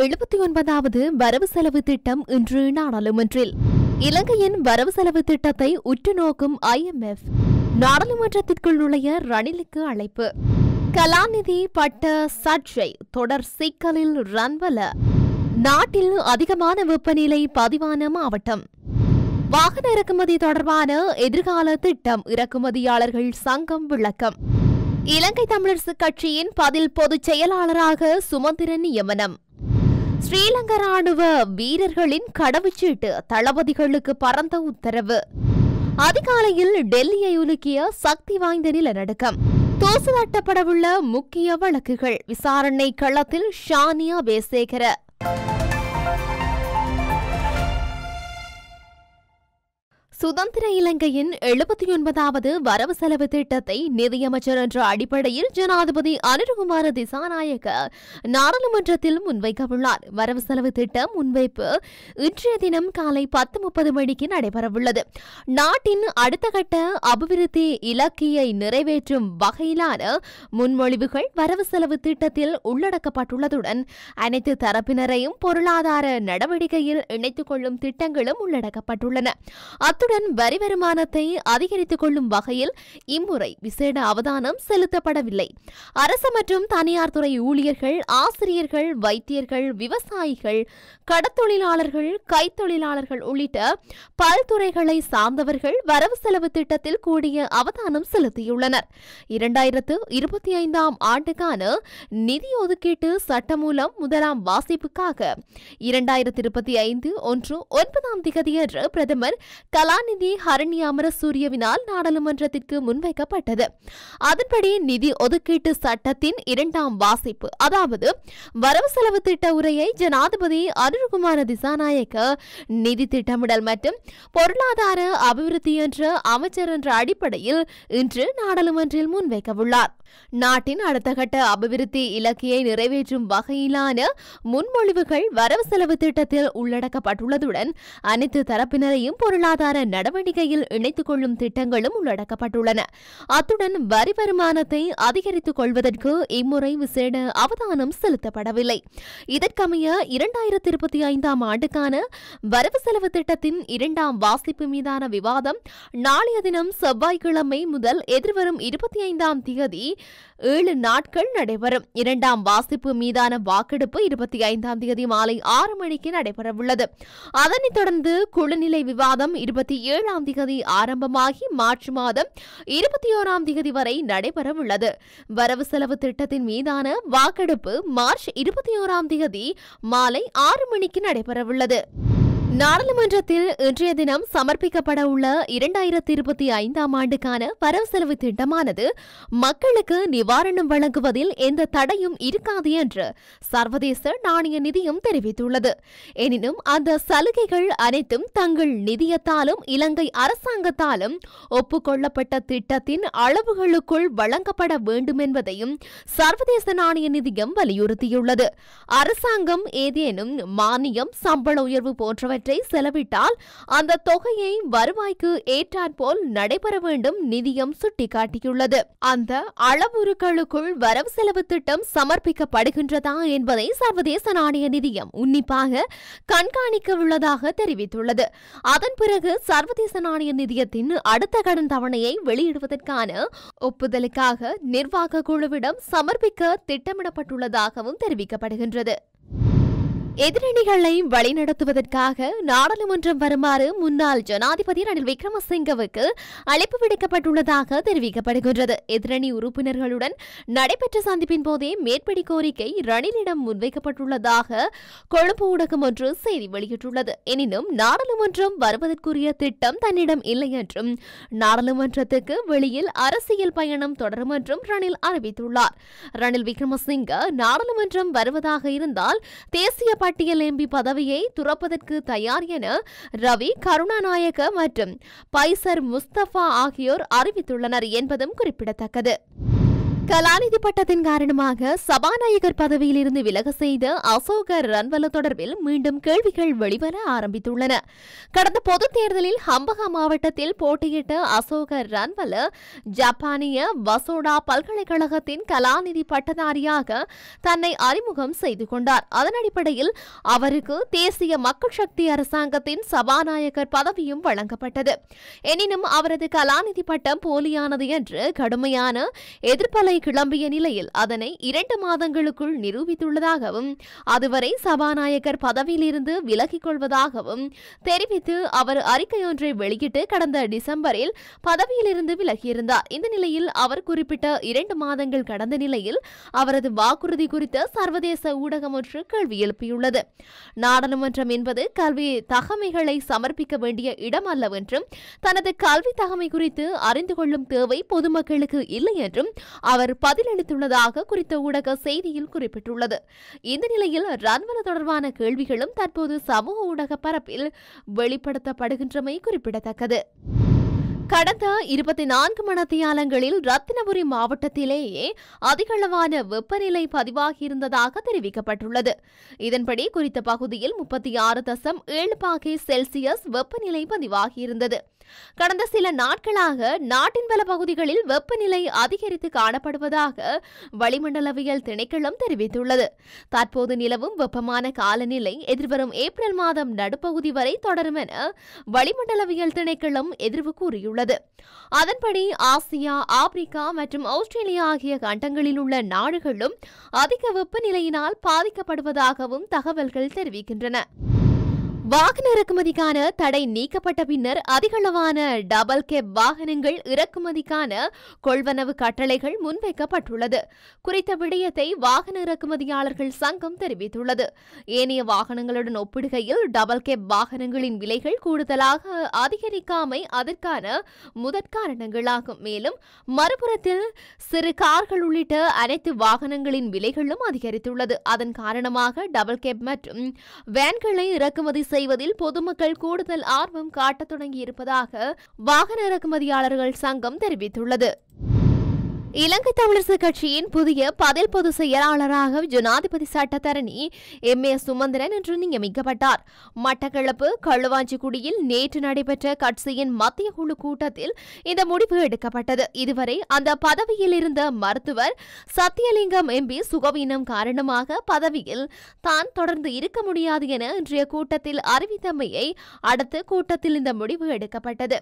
79வது வரவு செலவு திட்டம் இன்று நாடாளுமன்றில். இலங்கையின் வரவு செலவு திட்டத்தை உற்று நோக்கும் IMF. நாடாளுமன்றத்திற்குள் நுழைய ரணிலுக்கு அழைப்பு. கலாநிதி பட்ட சர்ச்சை தொடர் சிக்கலில் ரன்வல. நாட்டில் அதிகமான வெப்பநிலை பதிவான மாவட்டம். வாகன இறக்குமதி தொடர்பான எதிர்கால திட்டம் இறக்குமதியாளர்கள் சங்கம் விளக்கம். இலங்கை தமிழரசு கட்சியின் பதில் பொதுச் செயலாளராக சுமந்திரன் நியமனம். ஸ்ரீலங்கா ராணுவ வீரர்களின் கடவுச்சீட்டு தளபதிகளுக்கு பரந்த உத்தரவு. அதிகாலையில் டெல்லியை உலுக்கிய சக்தி வாய்ந்த நிலநடுக்கம். தூசு தட்டப்படவுள்ள முக்கிய வழக்குகள். விசாரணை களத்தில் ஷானியா பேசேகர. சுதந்திர இலங்கையின் 79வது வரவு செலவு திட்டத்தை நிதியமைச்சர் என்ற அடிப்படையில் ஜனாதிபதி அனுரகுமார திசாநாயக்க நாடாளுமன்றத்தில் முன்வைக்கவுள்ளார். வரவு செலவு திட்டம் முன்வைப்பு இன்றைய தினம் காலை 10:30 மணிக்கு நடைபெறவுள்ளது. நாட்டின் அடுத்த கட்ட அபிவிருத்தி இலக்கையை நிறைவேற்றும் வகையிலான முன்மொழிவுகள் வரவு செலவு திட்டத்தில் உள்ளடக்கப்பட்டுள்ளதுடன் அனைத்து தரப்பினரையும் பொருளாதார நடவடிக்கையில் இணைத்துக் கொள்ளும் திட்டங்களும் உள்ளடக்கப்பட்டுள்ளன. வரி வருமானத்தை அதிகரித்துக் கொள்ளும் வகையில் இம்முறை விசேட அவதானம் செலுத்தப்படவில்லை. அரசு மற்றும் தனியார் துறை ஊழியர்கள், ஆசிரியர்கள், வைத்தியர்கள், விவசாயிகள், கடத்தொழிலாளர்கள், கைத்தொழிலாளர்கள் உள்ளிட்ட பல்துறைகளை சார்ந்தவர்கள் வரவு செலவு திட்டத்தில் கூடிய அவதானம் செலுத்தியுள்ளனர். 2025ஆம் ஆண்டுக்கான நிதி ஒதுக்கீட்டு சட்டமூலம் முதலாம் வாசிப்புக்காக 2025/1/9 பிரதமர் கலாநிதி ஹரணி அமரசூரியவினால் நாடாளுமன்றத்திற்கு முன்வைக்கப்பட்டது. அதன்படி நிதி ஒதுக்கீட்டு சட்டத்தின் 2ஆம் வாசிப்பு, அதாவது வரவு செலவு திட்ட உரையை ஜனாதிபதி அனுரகுமார திசாநாயக்க நிதி திட்டமிடல் மற்றும் பொருளாதார அபிவிருத்தி என்ற அமைச்சர் என்ற அடிப்படையில் இன்று நாடாளுமன்றில் முன்வைக்கவுள்ளார். நாட்டின் அடுத்த கட்ட அபிவிருத்தி இலக்கையை நிறைவேற்றும் வகையிலான முன்மொழிவுகள் வரவு செலவு திட்டத்தில் உள்ளடக்கப்பட்டுள்ளதுடன் அனைத்து தரப்பினரையும் பொருளாதார நடவடிக்கையில் இணைத்துக் கொள்ளும் திட்டங்களும் உள்ளடக்கப்பட்டுள்ளன. அத்துடன் வரி வருமானத்தை அதிகரித்துக் கொள்வதற்கு இம்முறை விசேட அவதானம் செலுத்தப்படவில்லை. இதற்கமைய 2025ஆம் ஆண்டுக்கான வரவு செலவு திட்டத்தின் 2ஆம் வாசிப்பு மீதான விவாதம் நாளைய தினம் செவ்வாய்க்கிழமை முதல் எதிர்வரும் 25ஆம் தேதி 7 நாட்கள் நடைபெறும். 2ஆம் வாசிப்பு மீதான வாக்கெடுப்பு 25ஆம் தேதி மாலை 6 மணிக்கு நடைபெறவுள்ளது. அதனைத் தொடர்ந்து குழுநிலை விவாதம் 27ஆம் தேதி ஆரம்பமாகி மார்ச் மாதம் 21ஆம் தேதி வரை நடைபெறவுள்ளது. வரவு செலவு திட்டத்தின் மீதான வாக்கெடுப்பு மார்ச் 21ஆம் தேதி மாலை 6 மணிக்கு நடைபெறவுள்ளது. நாடாளுமன்றத்தில் இன்றைய தினம் சமர்ப்பிக்கப்பட உள்ள 2025ஆம் ஆண்டுக்கான வரவு செலவு திட்டமானது மக்களுக்கு நிவாரணம் வழங்குவதில் எந்த தடையும் இருக்காது என்று சர்வதேச நாணய நிதியம் தெரிவித்துள்ளது. எனினும் அந்த சலுகைகள் அனைத்தும் தங்கள் நிதியத்தாலும் இலங்கை அரசாங்கத்தாலும் ஒப்புக்கொள்ளப்பட்ட திட்டத்தின் அளவுகளுக்குள் வழங்கப்பட வேண்டும் என்பதையும் சர்வதேச நாணய நிதியம் வலியுறுத்தியுள்ளது. அரசாங்கம் ஏதேனும் மானியம், சம்பள உயர்வு போன்றவை செலவிட்டால் அந்த தொகையை வருவாய்க்கு ஏற்றாற்போல் நடைபெற வேண்டும் நிதியம் சுட்டிக்காட்டியுள்ளது. அந்த அளவுருக்களுக்குள் வரவு செலவு திட்டம் சமர்ப்பிக்கப்படுகின்றதா என்பதை சர்வதேச நாணய நிதியம் உன்னிப்பாக கண்காணிக்க உள்ளதாக தெரிவித்துள்ளது. அதன் பிறகு சர்வதேச நாணய நிதியத்தின் அடுத்த கடன் தவணையை வெளியிடுவதற்கான ஒப்புதலுக்காக நிர்வாக குழுவிடம் சமர்ப்பிக்க திட்டமிடப்பட்டுள்ளதாகவும் தெரிவிக்கப்படுகின்றது. எதிரணிகளை வழிநடத்துவதற்காக நாடாளுமன்றம் வருமாறு முன்னாள் ஜனாதிபதி ரணில் விக்ரமசிங்கவுக்கு அழைப்பு விடுக்கப்பட்டுள்ளதாக தெரிவிக்கப்படுகின்றது. எதிரணி உறுப்பினர்களுடன் நடைபெற்ற சந்திப்பின் போதே மேற்படி கோரிக்கை ரணிலிடம் முன்வைக்கப்பட்டுள்ளதாக கொழும்பு ஊடகம் ஒன்று செய்தி வெளியிட்டுள்ளது. எனினும் நாடாளுமன்றம் வருவதற்குரிய திட்டம் தன்னிடம் இல்லை என்றும் நாடாளுமன்றத்துக்கு வெளியில் அரசியல் பயணம் தொடரும் என்றும் ரணில் அறிவித்துள்ளார். ரணில் விக்ரமசிங்க நாடாளுமன்றம் வருவதாக இருந்தால் தேசிய பட்டியல் எம்பி பதவியை துறப்பதற்கு தயார் என ரவி கருணாநாயக்க மற்றும் பைசர் முஸ்தபா ஆகியோர் அறிவித்துள்ளனர் என்பதும் குறிப்பிடத்தக்கது. கலாநிதி பட்டத்தின் காரணமாக சபாநாயகர் பதவியில் இருந்து விலக செய்த அசோக ரன்வல தொடர்பில் மீண்டும் கேள்விகள் வெளிவர ஆரம்பித்துள்ளன. கடந்த பொதுத் தேர்தலில் ஹம்பகா மாவட்டத்தில் போட்டியிட்ட அசோக ரன்வல ஜப்பானிய வசோடா பல்கலைக்கழகத்தின் கலாநிதி பட்டதாரியாக தன்னை அறிமுகம் செய்து கொண்டார். அதன் அடிப்படையில் அவருக்கு தேசிய மக்கள் சக்தி அரசாங்கத்தின் சபாநாயகர் பதவியும் வழங்கப்பட்டது. எனினும் அவரது கலாநிதி பட்டம் போலியானது என்று கடுமையான எதிர்ப்பலை கிளம்பிய நிலையில் அதனை 2 மாதங்களுக்குள் நிரூபித்துள்ளதாகவும் அதுவரை சபாநாயகர் பதவியிலிருந்து விலகிக் கொள்வதாகவும் தெரிவித்து அவர் அறிக்கையொன்றை வெளியிட்டு கடந்த டிசம்பரில் பதவியிலிருந்து விலகியிருந்தார். இந்த நிலையில் அவர் குறிப்பிட்ட 2 மாதங்கள் கடந்த நிலையில் அவரது வாக்குறுதி குறித்து சர்வதேச ஊடகம் ஒன்று கேள்வி எழுப்பியுள்ளது. நாடாளுமன்றம் என்பது கல்வி தகமைகளை சமர்ப்பிக்க வேண்டிய இடம் அல்லவென்றும் தனது கல்வி தகமை குறித்து அறிந்து கொள்ளும் தேவை பொதுமக்களுக்கு இல்லை என்றும் அவர் பதிலளித்துள்ளதாக குறித்த ஊடக செய்தியில் குறிப்பிட்டுள்ளது. இந்த நிலையில் ரன்வல தொடர்பான கேள்விகளும் தற்போது சமூக ஊடக பரப்பில் வெளிப்படுத்தப்படுகின்றமை குறிப்பிடத்தக்கது. கடந்த 24 மணித்தியாலங்களில் ரத்தினபுரி மாவட்டத்திலேயே அதிகளவான வெப்பநிலை பதிவாகியிருந்ததாக தெரிவிக்கப்பட்டுள்ளது. இதன்படி குறித்த பகுதியில் 36.7 பாகை செல்சியஸ் வெப்பநிலை பதிவாகியிருந்தது. கடந்த சில நாட்களாக நாட்டின் பல பகுதிகளில் வெப்பநிலை அதிகரித்து காணப்படுவதாக வளிமண்டலவியல் திணைக்களம் தெரிவித்துள்ளது. தற்போது நிலவும் வெப்பமான காலநிலை எதிர்வரும் ஏப்ரல் மாதம் நடுப்பகுதி வரை தொடரும் என வளிமண்டலவியல் திணைக்களம் எதிர்வு கூறியுள்ளது. அதன்படி ஆசியா, ஆப்பிரிக்கா மற்றும் ஆஸ்திரேலியா ஆகிய கண்டங்களில் உள்ள நாடுகளும் அதிக வெப்பநிலையினால் பாதிக்கப்படுவதாகவும் தகவல்கள் தெரிவிக்கின்றன. வாகன இறக்குமதிக்கான தடை நீக்கப்பட்ட பின்னர் அதிகளவான டபுள் கேப் வாகனங்கள் இறக்குமதிக்கான கொள்வனவு கட்டளைகள் முன்வைக்கப்பட்டுள்ளது. குறித்த விடயத்தை வாகன இறக்குமதியாளர்கள் சங்கம் தெரிவித்துள்ளது. ஏனைய வாகனங்களுடன் ஒப்பிடுகையில் டபுள் கேப் வாகனங்களின் விலைகள் கூடுதலாக அதிகரிக்காமை அதற்கான முதற் காரணங்களாகும். மேலும் மறுபுறத்தில் சிறு கார்கள் உள்ளிட்ட அனைத்து வாகனங்களின் விலைகளும் அதிகரித்துள்ளது. அதன் காரணமாக டபுள் கேப் மற்றும் வேன்களை இறக்குமதி செய்வதில் பொதுமக்கள் கூடுதல் ஆர்வம் காட்டத் தொடங்கியிருப்பதாக வாகன இறக்குமதியாளர்கள் சங்கம் தெரிவித்துள்ளது. இலங்கை தமிழரசு கட்சியின் புதிய பதில் பொதுச் செயலாளராக ஜனாதிபதி சட்டத்தரணி M.A. சுமந்திரன் இன்று நியமிக்கப்பட்டார். மட்டக்களப்பு களுவாஞ்சிக்குடியில் நேற்று நடைபெற்ற கட்சியின் மத்திய குழு கூட்டத்தில் இந்த முடிவு எடுக்கப்பட்டது. இதுவரை அந்த பதவியில் இருந்த மருத்துவர் சத்தியலிங்கம் MP சுகவீனம் காரணமாக பதவியில் தான் தொடர்ந்து இருக்க முடியாது என இன்றைய கூட்டத்தில் அறிவித்தமையை அடுத்து கூட்டத்தில் இந்த முடிவு எடுக்கப்பட்டது.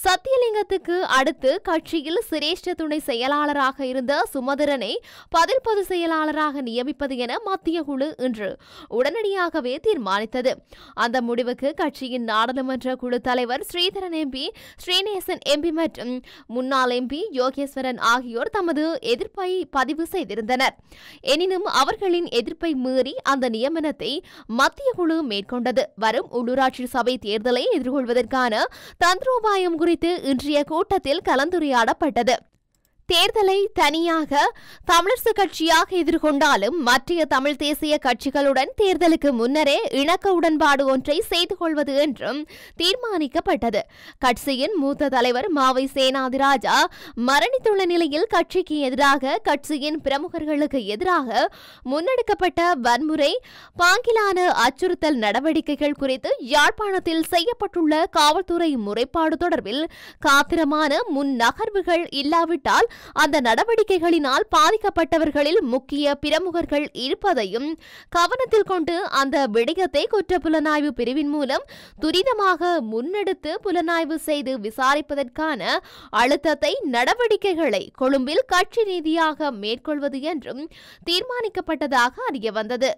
சத்தியலிங்கத்துக்கு அடுத்து கட்சியில் சிரேஷ்ட துணை செயலாளர் இருந்த சுமந்திரனை பதில் பொதுச் செயலாளராக நியமிப்பது என மத்திய குழு இன்று உடனடியாகவே தீர்மானித்தது. அந்த முடிவுக்கு கட்சியின் நாடாளுமன்ற குழு தலைவர் ஸ்ரீதரன் MP, ஸ்ரீநேசன் MP மற்றும் முன்னாள் MP யோகேஸ்வரன் ஆகியோர் தமது எதிர்ப்பை பதிவு செய்திருந்தனர். எனினும் அவர்களின் எதிர்ப்பை மீறி அந்த நியமனத்தை மத்திய குழு மேற்கொண்டது. வரும் உள்ளூராட்சி சபை தேர்தலை எதிர்கொள்வதற்கான தந்திரோபாயம் குறித்து இன்றைய கூட்டத்தில் கலந்துரையாடப்பட்டது. தேர்தலை தனியாக தமிழரசு கட்சியாக எதிர்கொண்டாலும் மற்ற தமிழ் தேசிய கட்சிகளுடன் தேர்தலுக்கு முன்னரே இணக்க உடன்பாடு ஒன்றை செய்து கொள்வது என்றும் தீர்மானிக்கப்பட்டது. கட்சியின் மூத்த தலைவர் மாவை சேனாதிராஜா மரணித்துள்ள நிலையில் கட்சிக்கு எதிராக கட்சியின் பிரமுகர்களுக்கு எதிராக முன்னெடுக்கப்பட்ட வன்முறை பாங்கிலான அச்சுறுத்தல் நடவடிக்கைகள் குறித்து யாழ்ப்பாணத்தில் செய்யப்பட்டுள்ள காவல்துறை முறைப்பாடு தொடர்பில் காத்திரமான முன் நகர்வுகள் இல்லாவிட்டால் அந்த நடவடிக்கைகளினால் பாதிக்கப்பட்டவர்களில் முக்கிய பிரமுகர்கள் இருப்பதையும் கவனத்தில் கொண்டு அந்த விடயத்தை குற்றப்புலனாய்வு பிரிவின் மூலம் துரிதமாக முன்னெடுத்து புலனாய்வு செய்து விசாரிப்பதற்கான அழுத்தத்தை நடவடிக்கைகளை கொழும்பில் கட்சி ரீதியாக மேற்கொள்வது என்றும் தீர்மானிக்கப்பட்டதாக அறியவந்தது.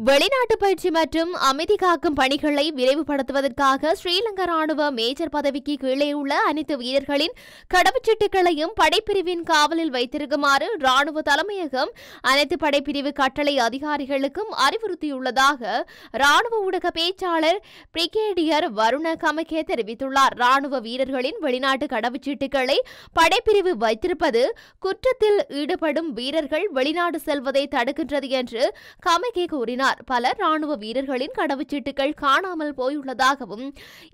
வெளிநாட்டு பயிற்சி மற்றும் அமைதி காக்கும் பணிகளை விரைவுபடுத்துவதற்காக ஸ்ரீலங்கா ராணுவ மேஜர் பதவிக்கு கீழே உள்ள அனைத்து வீரர்களின் கடவுச்சீட்டுகளையும் படைப்பிரிவின் காவலில் வைத்திருக்குமாறு ராணுவ தலைமையகம் அனைத்து படைப்பிரிவு கட்டளை அதிகாரிகளுக்கும் அறிவுறுத்தியுள்ளதாக ராணுவ ஊடக பேச்சாளர் பிரிகேடியர் வருண கமகே தெரிவித்துள்ளார். ராணுவ வீரர்களின் வெளிநாட்டு கடவுச்சீட்டுகளை படைப்பிரிவு வைத்திருப்பது குற்றத்தில் ஈடுபடும் வீரர்கள் வெளிநாடு செல்வதை தடுக்கின்றது என்று கமகே கூறினார். கூறினார். பல ராணுவ வீரர்களின் கடவுச்சீட்டுகள் காணாமல் போயுள்ளதாகவும்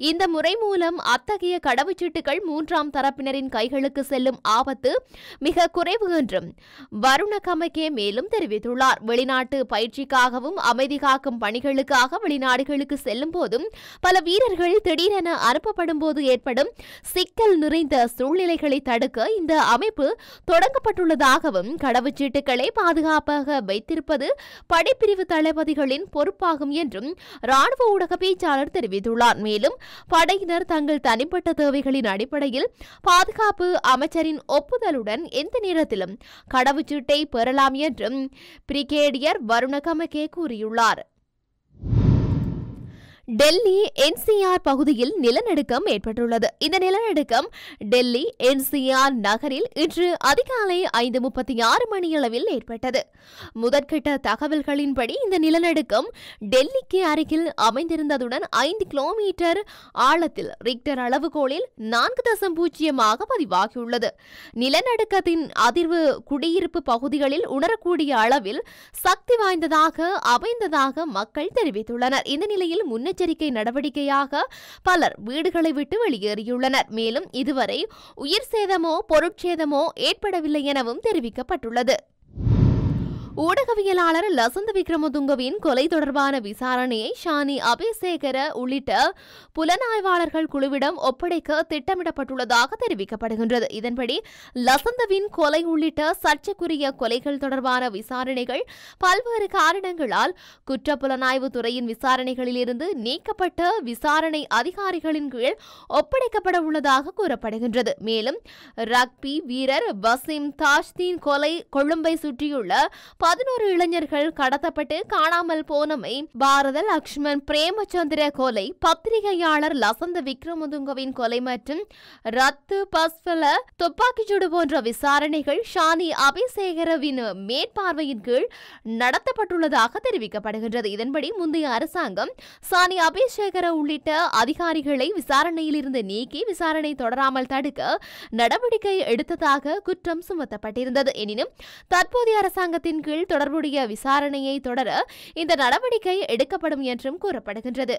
இந்த முறை மூலம் அத்தகைய கடவுச்சீட்டுகள் மூன்றாம் தரப்பினரின் கைகளுக்கு செல்லும் ஆபத்து மிக குறைவு என்றும் வருணகமகே மேலும் தெரிவித்துள்ளார். வெளிநாட்டு பயிற்சிக்காகவும் அமைதி காக்கும் பணிகளுக்காக வெளிநாடுகளுக்கு செல்லும் போதும் பல வீரர்கள் திடீரென அனுப்பப்படும் போது ஏற்படும் சிக்கல் நிறைந்த சூழ்நிலைகளை தடுக்க இந்த அமைப்பு தொடங்கப்பட்டுள்ளதாகவும் கடவுச்சீட்டுகளை பாதுகாப்பாக வைத்திருப்பது படைப்பிரிவு தளபதிகளின் பொறுப்பாகும் என்றும் ராணுவ ஊடக பேச்சாளர் தெரிவித்துள்ளார். மேலும் படையினர் தங்கள் தனிப்பட்ட தேவைகளின் அடிப்படையில் பாதுகாப்பு அமைச்சரின் ஒப்புதலுடன் எந்த நேரத்திலும் கடவுச்சீட்டை பெறலாம் என்றும் பிரிகேடியர் வருணகமகே கூறியுள்ளார். டெல்லி NCR பகுதியில் நிலநடுக்கம் ஏற்பட்டுள்ளது. இந்த நிலநடுக்கம் டெல்லி NCR நகரில் இன்று அதிகாலை 5:36 மணியளவில் ஏற்பட்டது. முதற்கட்ட தகவல்களின்படி இந்த நிலநடுக்கம் டெல்லிக்கு அருகில் அமைந்திருந்ததுடன் 5 கிலோமீட்டர் ஆழத்தில் ரிக்டர் அளவுகோலில் 4.0 பதிவாகியுள்ளது. நிலநடுக்கத்தின் அதிர்வு குடியிருப்பு பகுதிகளில் உணரக்கூடிய அளவில் சக்தி வாய்ந்ததாக அமைந்ததாக மக்கள் தெரிவித்துள்ளனர். இந்த நிலையில் முன்னெச்சரிக்கை நடவடிக்கையாக பலர் வீடுகளை விட்டு வெளியேறியுள்ளனர். மேலும் இதுவரை உயிர் சேதமோ பொருட்சேதமோ ஏற்படவில்லை எனவும் தெரிவிக்கப்பட்டுள்ளது. ஊடகவியலாளர் லசந்த விக்ரமதுங்கவின் கொலை தொடர்பான விசாரணையை ஷானி அபேசேகர உள்ளிட்ட புலனாய்வாளர்கள் குழுவிடம் ஒப்படைக்க திட்டமிடப்பட்டுள்ளதாக தெரிவிக்கப்படுகின்றது. இதன்படி லசந்தவின் கொலை உள்ளிட்ட சர்ச்சைக்குரிய கொலைகள் தொடர்பான விசாரணைகள் பல்வேறு காரணங்களால் குற்ற புலனாய்வு துறையின் விசாரணைகளில் இருந்து நீக்கப்பட்ட விசாரணை அதிகாரிகளின் கீழ் ஒப்படைக்கப்பட உள்ளதாக கூறப்படுகின்றது. மேலும் ரக்பி வீரர் வசீம் தாஜ்தீன் கொலை, கொழும்பை சுற்றியுள்ள 11 இளைஞர்கள் கடத்தப்பட்டு காணாமல் போனமை, பாரத லக்ஷ்மன் பிரேமச்சந்திர கொலை, பத்திரிகையாளர் லசந்த விக்ரமதுங்கவின் கொலை மற்றும் ரத்து பஸ்வல துப்பாக்கிச்சூடு போன்ற விசாரணைகள் ஷானி அபேசேகரவின் மேற்பார்வையின் கீழ் நடத்தப்பட்டுள்ளதாக தெரிவிக்கப்படுகின்றது. இதன்படி முந்தைய அரசாங்கம் ஷானி அபேசேகர உள்ளிட்ட அதிகாரிகளை விசாரணையில் இருந்து நீக்கி விசாரணை தொடராமல் தடுக்க நடவடிக்கை எடுத்ததாக குற்றம் சுமத்தப்பட்டிருந்தது. எனினும் தற்போதைய அரசாங்கத்தின் கீழ் தொடர்புடைய விசாரணையை தொடர இந்த நடவடிக்கை எடுக்கப்படும் என்றும் கூறப்படுகின்றது.